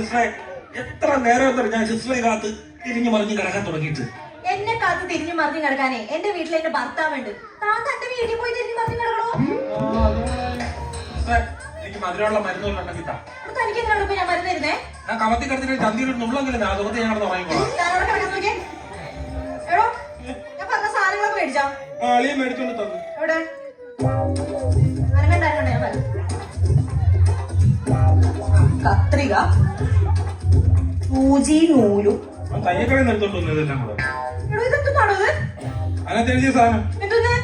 സിസ്റ്ററെ എത്ര നേരം ഞാൻ സിസ്റ്ററെ കാത്ത് തിരിഞ്ഞു മറിഞ്ഞ് കിടക്കാൻ തുടങ്ങിയിട്ട്. എന്നെ കാത്ത് തിരിഞ്ഞു മറിഞ്ഞു കിടക്കാനേ എന്റെ വീട്ടിൽ എന്റെ ഭർത്താവുണ്ട്. താൻ തന്റെ വീട്ടിൽ പോയി തിരിഞ്ഞു മറിഞ്ഞു കിടക്കണോ? എനിക്ക് മധുരമുള്ള മരുന്നുകളുണ്ടെങ്കിൽ തനിക്ക് എന്തിനാണ് ഇപ്പൊ ഞാൻ മരുന്ന് തരുന്നേ? ഞാൻ കമത്തി കിടന്നിട്ട് ചന്തിയിൽ നുള്ളെങ്കിലും അതുകൊണ്ട് ഞാൻ കിടന്ന് ഉറങ്ങിക്കോളാം. എടോ ഞാൻ പറഞ്ഞ സാധനങ്ങളൊക്കെ മേടിച്ചാ? അളിയെ മേടിച്ചോണ്ട് തന്നു. എവിടെ അനങ്ങണ്ടായിരുന്നോ? ഞാൻ വരാം. കത്രിക, സൂചി, നൂലും. തയ്യക്കടയിൽ നിർത്തോണ്ട് വന്നതെല്ലാം കൂടെ. എടോ ഇതെന്താണോ ഇത്? അതിനകത്ത് എഴുതിയ സാധനം എന്തോന്ന്?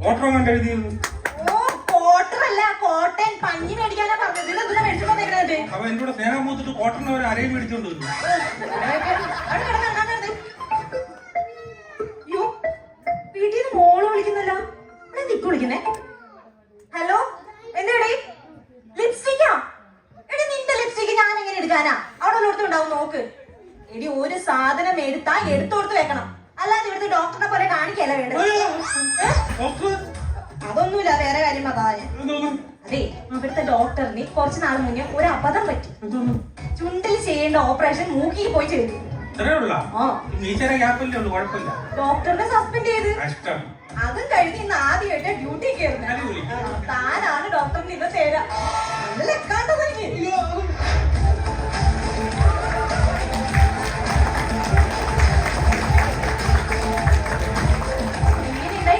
ഓട്ടർ കണ്ട് എഴുതിയത്. കോട്ടറല്ല, കോട്ടൻ. പഞ്ഞി മേടിക്കാനാ പറഞ്ഞത്. ഇതെന്താ മേടിച്ചു വന്നേക്കണത്? അവൻ എന്റെ കൂടെ സ്നേഹം മൂത്തിട്ട് കോട്ടറിന് ഒരു അരയും മേടിച്ചോണ്ട് വന്നു. അയ്യോ, വീട്ടിൽ നിന്ന് മോള് വിളിക്കുന്നല്ലോ. ഇവിടെ നിക്ക് വിളിക്കുന്നേ. ഹലോ, എന്താടി? ലിപ്സ്റ്റിക്കാ? എടി നിന്റെ ലിപ്സ്റ്റിക്ക് ഞാൻ എങ്ങനെ എടുക്കാനാ? അവിടെ ഉള്ളടത്തുണ്ടാവും, നോക്ക്. എടി ഒരു സാധനം എടുത്താ എടുത്തോടുത്ത് വെക്കണം, അല്ലാതെ ഇവിടുത്തെ ഡോക്ടറിനെ പോലെ കാണിക്കല്ല വേണ്ടത്. അതൊന്നുമില്ല, വേറെ കാര്യം അതാ ഞാൻ. അതെ, ഇവിടുത്തെ ഡോക്ടറിന് കുറച്ച് നാൾ മുന്നേ ഒരു അബദ്ധം പറ്റി. ചുണ്ടിൽ ചെയ്യേണ്ട ഓപ്പറേഷൻ മൂക്കിൽ പോയി ചെയ്തു. ഡോക്ടറിനെ സസ്പെൻഡ് ചെയ്ത്. അതും കഴിഞ്ഞ് ഇന്ന് ആദ്യമായിട്ട് ഡ്യൂട്ടി കയറുന്നത്. താനാണ് ഡോക്ടറിന് ഇന്ന് ചേരാ. ലെക്കാണ്ട് പോയി.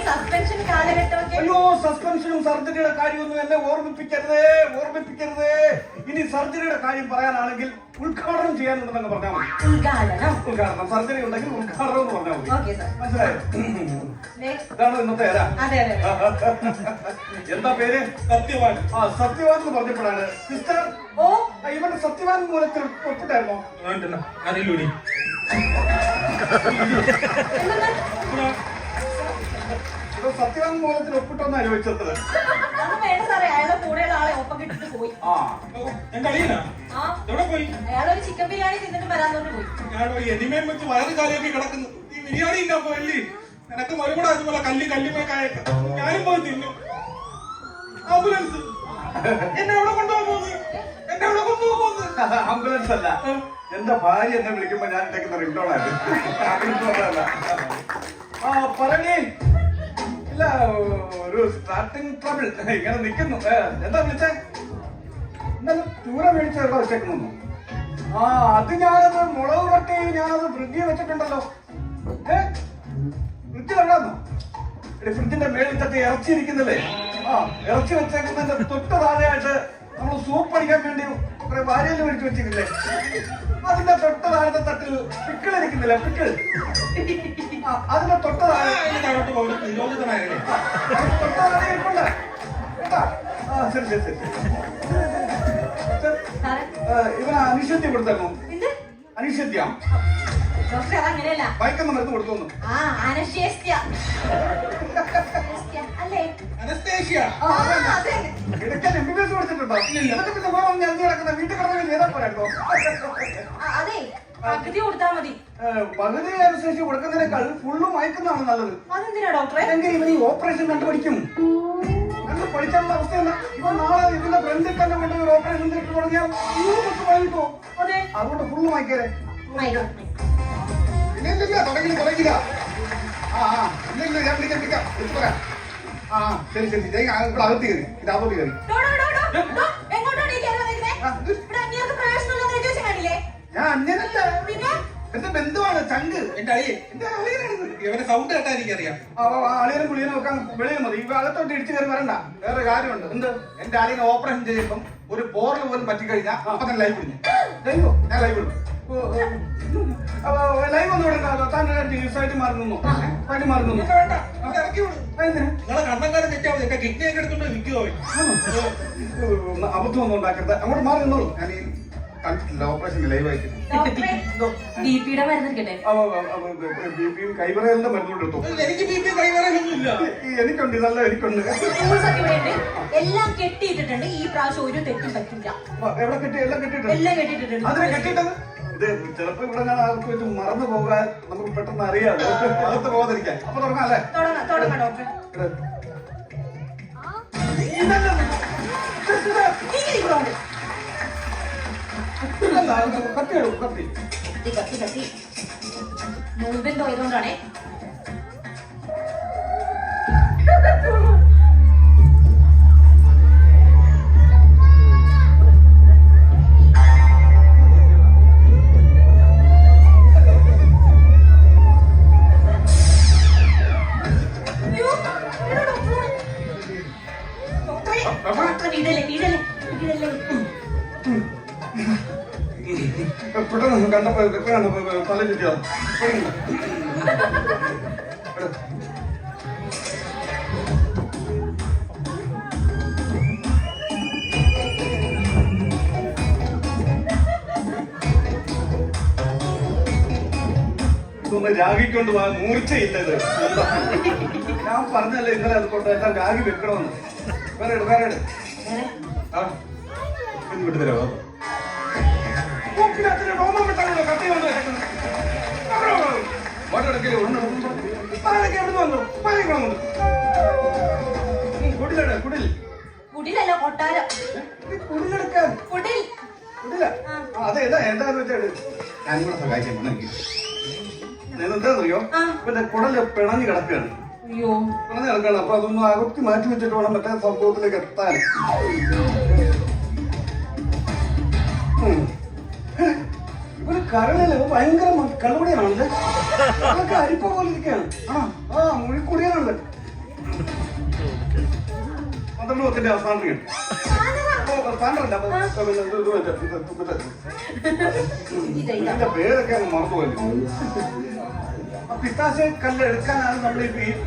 സസ്പെൻഷൻ കാലഘട്ടമൊക്കെ. അയ്യോ, സസ്പെൻഷനും സർജറിയുടെ കാര്യമൊന്നും എന്നെ ഓർമ്മിപ്പിക്കരുതേ. ഇനി സർജറിയുടെ കാര്യം പറയാനാണെങ്കിൽ ഉദ്ഘാടനം ചെയ്യാനുണ്ടെന്ന് പറഞ്ഞാൽ മതി. ഉദ്ഘാടനം സർജറി ഉണ്ടെങ്കിൽ ഉദ്ഘാടനം എന്ന് പറഞ്ഞാൽ മതി. മനസ്സിലായോ? ഇതാണ് ഇന്നത്തെ ഏരാ. എന്താ പേര്? സത്യവാൻ. സത്യവാൻ എന്ന് പറഞ്ഞപ്പോഴാണ് സിസ്റ്റർ ഇവന്റെ സത്യവാൻ മൂലത്തിൽ ഒപ്പിട്ടായിരുന്നോ? അറിയില്ലൂടി. സത്യവാൻ മൂലത്തിൽ ഒപ്പിട്ടോന്ന് അനുഭവിച്ചത്. അയാളൊരു ചിക്കൻ ബിരിയാണി തിന്നിട്ട് വരാന്നോണ്ട് പോയി. എനിമേം വെച്ച് വയറ് കാലിയൊക്കെ കിടക്കുന്നു. ഈ ബിരിയാണി ഇല്ലപ്പോ അല്ലേ എനക്ക് മറുപടി അതുപോലെ കല്ലുമേക്കായൊക്കെ ഞാനും പോയി തിന്നു. ആംബുലൻസ് എന്നെ എവിടെ കൊണ്ടുപോകുന്നത്? ആംബുലൻസ് അല്ല, എന്റെ ഭാര്യ എന്നെ വിളിക്കുമ്പോ ഞാൻ ഇട്ടേക്കുന്ന റിംഗ്ടോണാണ്. പറഞ്ഞേ ഇല്ല, ഒരു സ്റ്റാർട്ടിങ് ട്രബിൾ ഇങ്ങനെ നിൽക്കുന്നു. എന്താ വിളിച്ചേ? എന്തായാലും ചൂര മേടിച്ച എവിടെ വെച്ചേക്കുന്നു? അത് ഞാനത് മുളക് കട്ടി ഞാനത് ഫ്രിഡ്ജിൽ വെച്ചിട്ടുണ്ടല്ലോ. ഫ്രിഡ്ജിൽ എവിടാന്നോ? ഫ്രിഡ്ജിന്റെ മേളിൽ തട്ടി ഇറച്ചി ഇരിക്കുന്നില്ലേ? ഇറച്ചി വെച്ചേക്കുന്നതിന്റെ തൊട്ട് താഴെയായിട്ട് നമ്മൾ സൂപ്പ് അടിക്കാൻ വേണ്ടി കുറെ വാരിയല് മേടിച്ച് വെച്ചിട്ടില്ലേ? അതിന്റെ തൊട്ട് താഴത്തെ തട്ടിൽ പിക്കിൾ ഇരിക്കുന്നില്ലേ? പിക്കിൾ അതിന്റെ തൊട്ട് താഴെ ഇരിപ്പുണ്ട് കേട്ടാ. ശരി. ഇവന് അനിശ്ചിത്യം കൊടുത്തേക്കും. അനിശ്ചിത്യം മയക്കുന്ന മരുന്ന് കൊടുത്തു. ഇടയ്ക്കാൻ MBBS കൊടുത്തിട്ടുണ്ടോ? എന്നിട്ട് പിന്നെ ഞാൻ കിടക്കുന്ന വീട്ടിൽ കിടന്നു ചെയ്താൽ പോരായിരുന്നോ? പകുതി കൊടുത്താ മതി. പകുതി അനുസരിച്ച് കൊടുക്കുന്നതിനേക്കാൾ ഫുള്ള് മയക്കുന്നതാണ് നല്ലത്. അതെന്തിനാ ഡോക്ടറെ? എങ്കിൽ ഇവൻ ഈ ഓപ്പറേഷൻ കണ്ടുപിടിക്കും. പഠിക്കാനുള്ള അവസ്ഥയല്ല. ഇവ നാളെ ഇതിന്റെ ഫ്രണ്ടിൽ തന്നെ കൊണ്ട് ഒരു ഓപ്പറേഷൻ തിരിച്ചു തുടങ്ങിയാൽ വൈകിട്ടോ. അതുകൊണ്ട് ഫുള്ള് മയക്കരെ. തുടങ്ങില്ല. ഞാൻ വിളിക്കാം. ശരി. ഇവിടെ അകത്ത് കയറി, ഇതകത്തോട്ട് കയറി. ഞാൻ അന്യനല്ല, എന്റെ ബന്ധുവാണ്, ചങ്ക്. എന്റെ അളിയെ ഇവന്റെ സൗണ്ട് കേട്ടാ എനിക്കറിയാം. അളിയനും പുളിയനും വെക്കാൻ വെളിയിൽ മതി. ഇവ അകത്തോട്ട് ഇടിച്ചു കയറി വരണ്ട. വേറെ കാര്യമുണ്ട്. എന്ത്? എന്റെ അളിയനെ ഓപ്പറേഷൻ ചെയ്യുമ്പം ഒരു പോറൽ പോലും പറ്റിക്കഴിഞ്ഞാൽ അപ്പൊ തന്നെ ലൈവ് വിടുന്നു. ഞാൻ ലൈവ് വിടും. ലൈവ് ഒന്നും ഇവിടെ താൻ ദിവസമായിട്ട് മാറുന്നു. കണ്ണങ്കാലം തെറ്റാവും. എന്റെ കിഡ്നിയൊക്കെ എടുത്തോണ്ട് വിൽക്കുവോ? അബദ്ധം ഒന്നും ഉണ്ടാക്കരുത്. അങ്ങോട്ട് മാറി നിന്നോളൂ. ഞാൻ ഈ കണ്ടിട്ടില്ല ഓപ്പറേഷൻ ലൈവായിട്ട്. ബിപിയും കൈവറയലിന്റെ മരുന്നുകൊണ്ടെടുത്തു. എനിക്ക് ബിപി കൈവറയൊന്നുമില്ല. എനിക്കുണ്ട്, നല്ല എനിക്കുണ്ട്. എല്ലാം കെട്ടിയിട്ടിട്ടുണ്ട്. ഈ പ്രാവശ്യം ഒരു തെറ്റും പറ്റില്ല. എവിടെ കെട്ടി? എല്ലാം കെട്ടിയിട്ടുണ്ട്. അതിനെ കെട്ടിയിട്ടത് ഇത് ചിലപ്പോ ഇവിടെ ഞാൻ ആൾക്ക് വെച്ച് മറന്നു പോകാൻ നമുക്ക് പെട്ടെന്ന് അറിയാം. അകത്ത് പോകാതിരിക്കാൻ. അപ്പൊ തുടങ്ങാം അല്ലേ? തുടങ്ങാം ഡോക്ടർ. ഇതല്ല അതല്ല കത്തി എടുക്കും കത്തി. കത്തി കത്തി കത്തി നോമ്പെന്തോ ആയതുകൊണ്ടാണേ. പെട്ടെന്ന് കണ്ടപ്പോ തല ചുറ്റിയോ? ഇതൊന്ന് രാഗിക്കൊണ്ട് പോകാൻ മൂർച്ചയില്ലത്. ഞാൻ പറഞ്ഞല്ലേ ഇന്നലെ അത് കൊണ്ട് എല്ലാം രാഗി വെക്കണമെന്ന്. വേറെ ഇട് വേറെ ഇട്. ആ ഇന്ന് വിട്ടു തരാമോ? കുടിലല്ല കൊട്ടാരം. അതേതാ എന്താന്ന് വെച്ചാൽ ഞാനും കൂടെ സഹായിക്കാൻ വേണമെങ്കിൽ എന്താണെന്നറിയോ? പിന്നെ കുടല് പിണഞ്ഞു കിടക്കുകയാണ്. പിണഞ്ഞു കിടക്കുകയാണ്. അപ്പൊ അതൊന്ന് അകത്തി മാറ്റി വെച്ചിട്ട് വേണം മറ്റേ സംഭവത്തിലേക്ക് എത്താൻ. ഇവര് കരളില് ഭയങ്കര കള്ളുകൂടിയാണല്ലേ. അതൊക്കെ അരിപ്പ പോലെ ഇരിക്കുകയാണ്. മുഴിക്കുടിയാണല്ലേ. 12 അവസാനം കിട്ടും. ഇതിന്റെ പേരൊക്കെ അങ്ങ് മറന്നുപോയി. പിത്താശ കല്ല് എടുക്കാനാണ് നമ്മൾ ഈ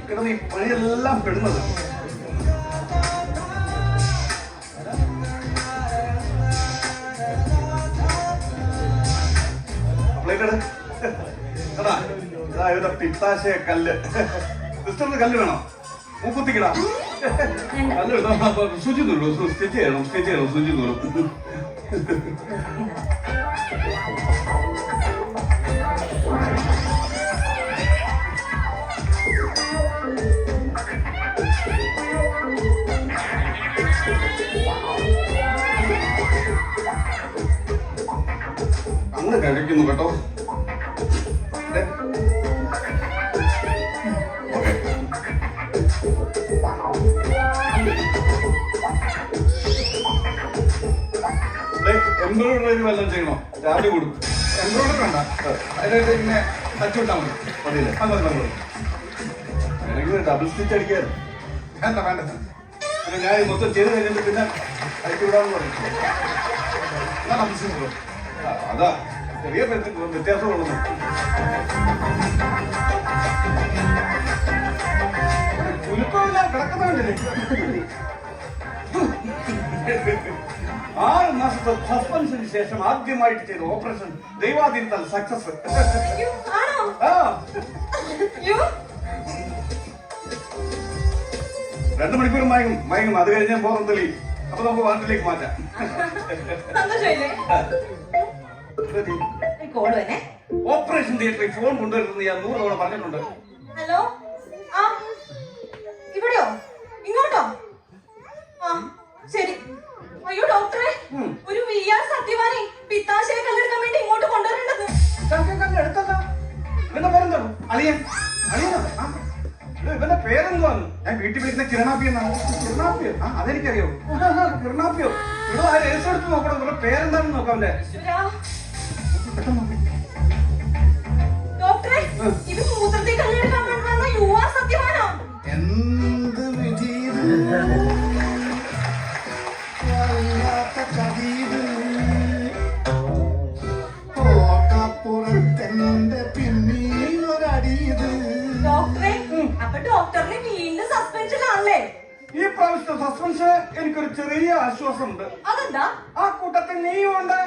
കിടന്ന് ഈ പണിയെല്ലാം പെടുന്നത്. ഇതാ പിത്താശയ കല്ല്. സിസ്റ്ററിന് കല്ല് വേണോ? മൂക്കുത്തിക്കിടാ കല്ല് ശുചി നൂലു സ്റ്റിച്ച് ചെയ്യണം ശുചി നൂലും. അങ്ങനെ കഴിക്കുന്നു കേട്ടോ. എംബ്രോയിഡറി വല്ലതും ചെയ്യണോ? രാവിലെ കൊടുക്കും. എംബ്രോയിഡറി വേണ്ട, അതിനായിട്ട് ഇങ്ങനെ തച്ചു വിട്ടാൽ മതി. എനിക്ക് ഡബിൾ സ്റ്റിച്ച് അടിക്കാറ് വേണ്ട വേണ്ട. പിന്നെ ഞാൻ മൊത്തം ചെയ്ത് കഴിഞ്ഞിട്ട് പിന്നെ അയച്ചു വിടാന്ന് പറയും. അതാ ചെറിയ വ്യത്യാസമുള്ളത്. ഉലുപ്പമില്ല കിടക്കുന്നില്ലേ? 6 മാസത്തെ സസ്പെൻഷന് ശേഷം ആദ്യമായിട്ട് ചെയ്ത ഓപ്പറേഷൻ ദൈവാധീനത്താൽ സക്സസ്. 2 മണിക്കൂർ മയങ്ങും. അത് കഴിഞ്ഞാൽ ബോധം തെളിയും. അപ്പൊ നമുക്ക് വാർഡിലേക്ക് മാറ്റാം. ഓപ്പറേഷൻ തിയേറ്ററിൽ ഫോൺ കൊണ്ടുവരുന്നത് ഞാൻ 100 തവണ പറഞ്ഞിട്ടുണ്ട്. ഹലോ, ഇവിടെയോ? ഇങ്ങോട്ടോ? ശരി. അയ്യോ ഡോക്ടറെ, ഒരു VR സത്യവാനെ പിത്താശയ കല്ലെടുക്കാൻ വേണ്ടി ഇങ്ങോട്ട് കൊണ്ടുവരേണ്ടത്. ഇവന്റെ പേരെന്താണ്? അളിയൻ. ഇവന്റെ പേരെന്താണ്? ഞാൻ വീട്ടിൽ വിളിക്കുന്ന കിരണാപ്പി എന്നാണ്. കിരണാപ്പിയോ? അതെനിക്കറിയോ. കിരണാപ്പിയോ? ഇവിടെ ആ രജിസ്റ്റർ എടുത്ത് നോക്കണം. ഇവരുടെ പേരെന്താണെന്ന് നോക്കാം. ഡോക്ടറെ, ഇത് മൂത്രത്തിൽ കല്ലെടുക്കാൻ വേണ്ടി UR സത്യവാനോ? എന്ത് വിധി ഡോക്ടറിനെ വീണ്ടും സസ്പെൻഷനാണല്ലേ? ഈ പ്രാവശ്യത്തെ സസ്പെൻഷൻ എനിക്കൊരു ചെറിയ ആശ്വാസമുണ്ട്. അതെന്താ? ആ കൂട്ടത്തിൽ നീയുണ്ട്.